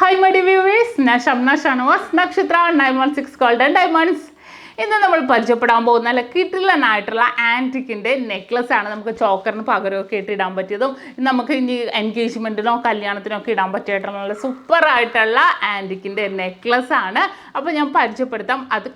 Hi my dear viewers, SHAMNA Nakshathra 916 Golden Diamonds. ഇന്ന് നമ്മൾ പരിചയപ്പെടാൻ പോകുന്ന നല്ല കിടിലനായിട്ടുള്ള ആൻറ്റിക്കിൻ്റെ നെക്ലസ് ആണ്. നമുക്ക് ചോക്കറിന് പകരമൊക്കെ ഇട്ട് ഇടാൻ പറ്റിയതും നമുക്ക് ഇനി എൻഗേജ്മെൻറ്റിനോ കല്യാണത്തിനോ ഒക്കെ ഇടാൻ പറ്റിയിട്ടുള്ള നല്ല സൂപ്പറായിട്ടുള്ള ആൻറ്റിക്കിൻ്റെ നെക്ലസ് ആണ്. അപ്പോൾ ഞാൻ പരിചയപ്പെടുത്താം. അത്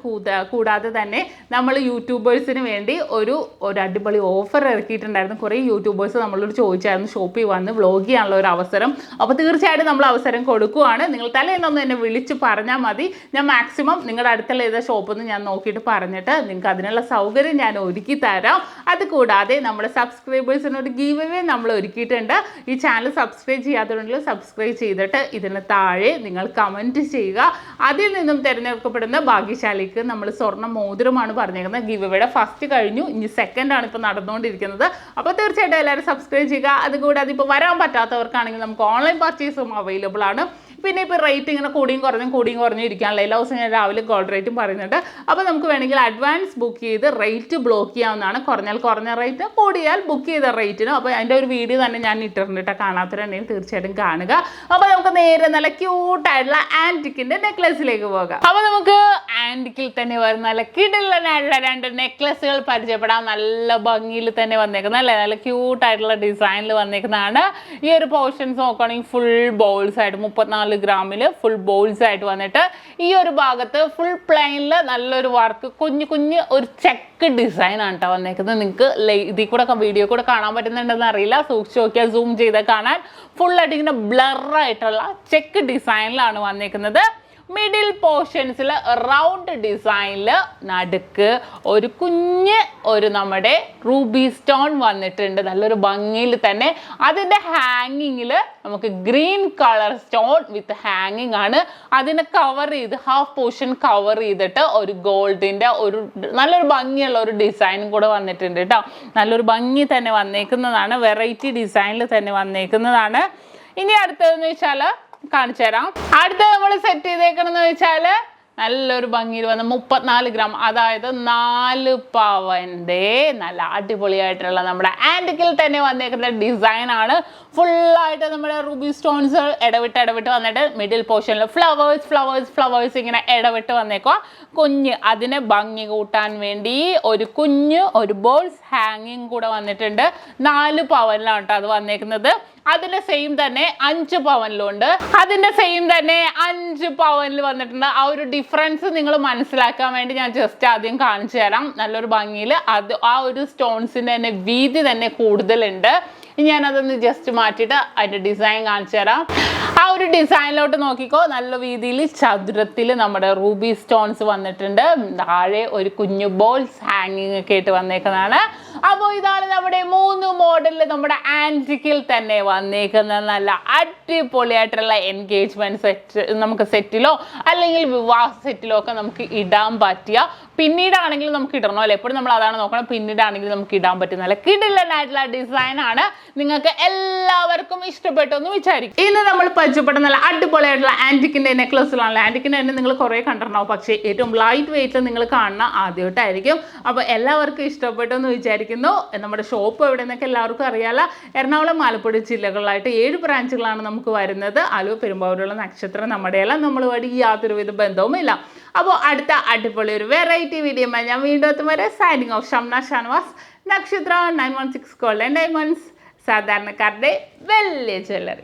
കൂടാതെ തന്നെ നമ്മൾ യൂട്യൂബേഴ്സിന് വേണ്ടി ഒരു അടിപൊളി ഓഫർ ഇറക്കിയിട്ടുണ്ടായിരുന്നു. കുറേ യൂട്യൂബേഴ്സ് നമ്മളോട് ചോദിച്ചായിരുന്നു ഷോപ്പിൽ വന്ന് വ്ളോഗ് ചെയ്യാനുള്ള ഒരു അവസരം. അപ്പോൾ തീർച്ചയായിട്ടും നമ്മൾ അവസരം കൊടുക്കുവാണ്. നിങ്ങൾ തലേന്നൊന്ന് എന്നെ വിളിച്ച് പറഞ്ഞാൽ മതി. ഞാൻ മാക്സിമം നിങ്ങളുടെ അടുത്തുള്ള ഏതാ ഷോപ്പെന്ന് ഞാൻ നോക്കി പറഞ്ഞിട്ട് നിങ്ങൾക്ക് അതിനുള്ള സൗകര്യം ഞാൻ ഒരുക്കി തരാം. അതുകൂടാതെ നമ്മുടെ സബ്സ്ക്രൈബേഴ്സിനൊരു ഗീവ് അവേ നമ്മൾ ഒരുക്കിയിട്ടുണ്ട്. ഈ ചാനൽ സബ്സ്ക്രൈബ് ചെയ്യാത്തതുണ്ടെങ്കിൽ സബ്സ്ക്രൈബ് ചെയ്തിട്ട് ഇതിന് താഴെ നിങ്ങൾ കമൻറ്റ് ചെയ്യുക. അതിൽ നിന്നും തിരഞ്ഞെടുക്കപ്പെടുന്ന ഭാഗ്യശാലിക്ക് നമ്മൾ സ്വർണ്ണ മോതിരമാണ് പറഞ്ഞേക്കുന്നത്. ഗീവ് അവേയുടെ ഫസ്റ്റ് കഴിഞ്ഞു, ഇനി സെക്കൻഡാണ് ഇപ്പോൾ നടന്നുകൊണ്ടിരിക്കുന്നത്. അപ്പോൾ തീർച്ചയായിട്ടും എല്ലാവരും സബ്സ്ക്രൈബ് ചെയ്യുക. അതുകൂടാതെ ഇപ്പോൾ വരാൻ പറ്റാത്തവർക്കാണെങ്കിൽ നമുക്ക് ഓൺലൈൻ പർച്ചേസും അവൈലബിൾ ആണ്. പിന്നെ ഇപ്പോൾ റേറ്റ് ഇങ്ങനെ കൂടിയും കുറഞ്ഞും ഇരിക്കാനുള്ള എല്ലാ ദിവസവും ഞാൻ രാവിലെ ഗോൾഡ് റേറ്റും പറയുന്നുണ്ട്. അപ്പോൾ നമുക്ക് വേണമെങ്കിൽ അഡ്വാൻസ് ബുക്ക് ചെയ്ത് റേറ്റ് ബ്ലോക്ക് ചെയ്യാവുന്നതാണ്. കുറഞ്ഞാൽ കുറഞ്ഞ റേറ്റ്, കൂടിയാൽ ബുക്ക് ചെയ്ത റേറ്റിനും. അപ്പോൾ അതിൻ്റെ ഒരു വീഡിയോ തന്നെ ഞാൻ ഇട്ടിട്ടുണ്ട്. കാണാത്തവരുണ്ടെങ്കിൽ തീർച്ചയായിട്ടും കാണുക. അപ്പോൾ നമുക്ക് നേരെ നല്ല ക്യൂട്ടായിട്ടുള്ള ആൻറ്റിക്കിൻ്റെ നെക്ലസിലേക്ക് പോകാം. അപ്പോൾ നമുക്ക് ആൻറ്റിക്കിൽ തന്നെ വരുന്ന നല്ല കിടിലനായിട്ടുള്ള രണ്ട് നെക്ലസുകൾ പരിചയപ്പെടാം. നല്ല ഭംഗിയിൽ തന്നെ വന്നേക്കുന്ന അല്ലേ, നല്ല ക്യൂട്ടായിട്ടുള്ള ഡിസൈനിൽ വന്നേക്കുന്നതാണ്. ഈ ഒരു പോർഷൻസ് നോക്കുകയാണെങ്കിൽ ഫുൾ ബോൾസ് ആയിട്ട് 34 ഗ്രാമിൽ ഫുൾ ബോൾസ് ആയിട്ട് വന്നിട്ട് ഈ ഒരു ഭാഗത്ത് ഫുൾ പ്ലെയിനിൽ നല്ലൊരു വർക്ക് കുഞ്ഞു ഒരു ചെക്ക് ഡിസൈൻ ആണ് കേട്ടോ വന്നേക്കുന്നത്. നിങ്ങൾക്ക് ഇതിൽ കൂടെ വീഡിയോ കൂടെ കാണാൻ പറ്റുന്നുണ്ടെന്ന് അറിയില്ല. സൂക്ഷിച്ച് നോക്കിയാൽ സൂം ചെയ്ത് കാണാൻ ഫുള്ളായിട്ട് ഇങ്ങനെ ബ്ലറായിട്ടുള്ള ചെക്ക് ഡിസൈനിലാണ് വന്നേക്കുന്നത്. മിഡിൽ പോർഷൻസിൽ റൗണ്ട് ഡിസൈനിൽ നടുക്ക് ഒരു നമ്മുടെ റൂബി സ്റ്റോൺ വന്നിട്ടുണ്ട്. നല്ലൊരു ഭംഗിയിൽ തന്നെ അതിൻ്റെ ഹാങ്ങിങ്ങിൽ നമുക്ക് ഗ്രീൻ കളർ സ്റ്റോൺ വിത്ത് ഹാങ്ങിങ് ആണ്. അതിനെ കവർ ചെയ്ത് ഹാഫ് പോർഷൻ കവർ ചെയ്തിട്ട് ഒരു ഗോൾഡിൻ്റെ നല്ലൊരു ഭംഗിയുള്ള ഒരു ഡിസൈനും കൂടെ വന്നിട്ടുണ്ട് കേട്ടോ. നല്ലൊരു ഭംഗി തന്നെ വന്നേക്കുന്നതാണ്. വെറൈറ്റി ഡിസൈനിൽ തന്നെ വന്നേക്കുന്നതാണ്. ഇനി അടുത്തതെന്ന് വെച്ചാൽ കാണിച്ചു തരാം. അടുത്ത നമ്മൾ സെറ്റ് ചെയ്തേക്കണമെന്ന് വെച്ചാൽ നല്ലൊരു ഭംഗിയിൽ വന്ന 34 ഗ്രാം, അതായത് 4 പവൻ്റെ നല്ല അടിപൊളിയായിട്ടുള്ള നമ്മുടെ ആൻറ്റിക്കിൽ തന്നെ വന്നേക്കുന്ന ഡിസൈനാണ്. ഫുള്ളായിട്ട് നമ്മുടെ റൂബി സ്റ്റോൺസ് ഇടവിട്ട് വന്നിട്ട് മിഡിൽ പോർഷനിൽ ഫ്ലവേഴ്സ് ഇങ്ങനെ ഇടവിട്ട് വന്നേക്കുക. അതിനെ ഭംഗി കൂട്ടാൻ വേണ്ടി ഒരു ബോൾസ് ഹാങ്ങിങ് കൂടെ വന്നിട്ടുണ്ട്. 4 പവനിലാണ് കേട്ടോ അത് വന്നേക്കുന്നത്. അതിൻ്റെ സെയിം തന്നെ 5 പവനിലുണ്ട്. അതിൻ്റെ സെയിം തന്നെ 5 പവനിൽ വന്നിട്ടുണ്ട്. ആ ഒരു ഡിഫറൻസ് നിങ്ങൾ മനസ്സിലാക്കാൻ വേണ്ടി ഞാൻ ജസ്റ്റ് ആദ്യം കാണിച്ചു തരാം. നല്ലൊരു ഭംഗിയിൽ ആ ഒരു സ്റ്റോൺസിൻ്റെ തന്നെ വീതി തന്നെ കൂടുതലുണ്ട്. ഞാനതൊന്ന് ജസ്റ്റ് മാറ്റിയിട്ട് അതിൻ്റെ ഡിസൈൻ കാണിച്ചു തരാം. ആ ഒരു ഡിസൈനിലോട്ട് നോക്കിക്കോ. നല്ല രീതിയിൽ ചതുരത്തിൽ നമ്മുടെ റൂബി സ്റ്റോൺസ് വന്നിട്ടുണ്ട്. താഴെ ഒരു കുഞ്ഞു ബോൾസ് ഹാങ്ങിങ് ഒക്കെ ആയിട്ട് വന്നേക്കുന്നതാണ്. അപ്പോൾ ഇതാണ് നമ്മുടെ 3 മോഡലിൽ നമ്മുടെ ആൻറ്റിക്കിൽ തന്നെ വന്നേക്കുന്ന നല്ല അടിപൊളിയായിട്ടുള്ള എൻഗേജ്മെൻറ്റ് സെറ്റ്. നമുക്ക് സെറ്റിലോ അല്ലെങ്കിൽ വിവാഹ സെറ്റിലോ ഒക്കെ നമുക്ക് ഇടാൻ പറ്റിയ, പിന്നീടാണെങ്കിലും നമുക്ക് ഇടണോ അല്ലേ, എപ്പോഴും നമ്മൾ അതാണ് നോക്കണം. പിന്നീടാണെങ്കിലും നമുക്ക് ഇടാൻ പറ്റുന്ന നല്ല കിടിലനായിട്ടുള്ള ഡിസൈനാണ്. നിങ്ങൾക്ക് എല്ലാവർക്കും ഇഷ്ടപ്പെട്ടു എന്ന് വിചാരിക്കും. ഇന്ന് നമ്മൾ പരിചയപ്പെടുന്ന നല്ല അടിപൊളിയായിട്ടുള്ള ആൻറ്റിക്കിൻ്റെ നെക്ലസിലാണല്ലോ. ആൻറ്റിക്കിൻ്റെ തന്നെ നിങ്ങൾ കുറേ കണ്ടിട്ടുണ്ടാവും, പക്ഷേ ഏറ്റവും ലൈറ്റ് വെയിറ്റിൽ നിങ്ങൾ കാണുന്ന ആദ്യമായിട്ടായിരിക്കും. അപ്പോൾ എല്ലാവർക്കും ഇഷ്ടപ്പെട്ടു എന്ന് വിചാരിക്കുന്നു. നമ്മുടെ ഷോപ്പ് എവിടെ നിന്നൊക്കെ എല്ലാവർക്കും അറിയാമല്ലോ. എറണാകുളം, ആലപ്പുഴ ജില്ലകളിലായിട്ട് 7 ബ്രാഞ്ചുകളാണ് നമുക്ക് വരുന്നത്. ആലുവ, പെരുമ്പാവൂരുള്ള നക്ഷത്രം നമ്മുടെയെല്ലാം നമ്മളുമായിട്ട് യാതൊരുവിധ ബന്ധവുമില്ല. അപ്പോൾ അടുത്ത അടിപൊളി ഒരു വെറൈറ്റി വീഡിയോ ഞാൻ വീണ്ടും എത്തും വരെ സൈനിങ് ഓഫ്. ഷംന നക്ഷത്ര 916 ഗോൾഡൻ ഡയമണ്ട്സ്, സാധാരണക്കാരുടെ വലിയ ജ്വല്ലറി.